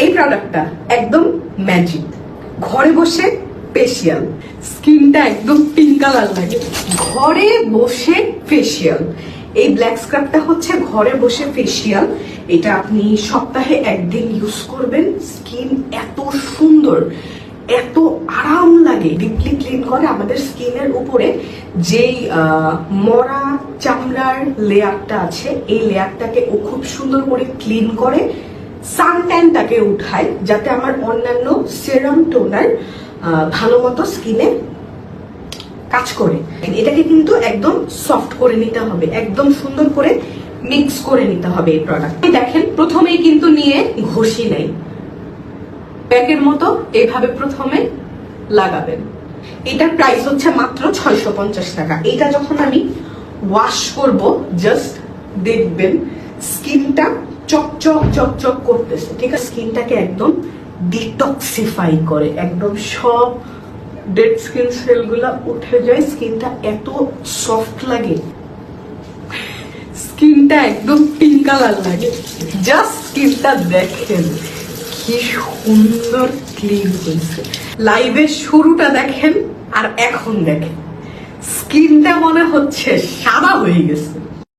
এই প্রোডাক্টটা একদম ম্যাজিক, ঘরে বসে ফেসিয়াল, স্কিনটা একদম পিঙ্ক কালার লাগে। ঘরে বসে ফেসিয়াল, এই ব্ল্যাক স্ক্রাবটা হচ্ছে ঘরে বসে ফেসিয়াল। এটা আপনি সপ্তাহে একদিন ইউজ করবেন, স্কিন এত সুন্দর, এত আরাম লাগে, ডিপলি ক্লিন করে আমাদের স্কিনের উপরে যেই মরা চামড়ার লেয়ারটা আছে, এই লেয়ারটাকে ও খুব সুন্দর করে ক্লিন করে, সানট্যানটাকে উঠায়, যাতে আমার অন্যান্য সেরাম টোনার ভালো মতো স্কিনে কাজ করে। এটাকে কিন্তু একদম সফট করে নিতে হবে, একদম সুন্দর করে মিক্স করে নিতে হবে এই প্রোডাক্ট। দেখেন প্রথমেই কিন্তু নিয়ে ঘষি নেই, প্যাকের মতো এইভাবে প্রথমে লাগাবেন। এটার প্রাইস হচ্ছে মাত্র 650 টাকা। এটা যখন আমি ওয়াশ করব, জাস্ট দেখবেন স্কিনটা চকচক চকচক করতেছে, ঠিক আছে? স্কিনটাকে একদম ডিটক্সিফাই করে, একদম সব ডেড স্কিন সেল গুলা উঠে যায়, স্কিনটা এত সফট লাগে, স্কিনটা একদম পিঙ্ক কালার লাগে। জাস্ট স্কিনটা দেখেন কি সুন্দর ক্লিন হয়েছে। লাইভের শুরুটা দেখেন আর এখন দেখেন, স্কিনটা মনে হচ্ছে সাদা হয়ে গেছে।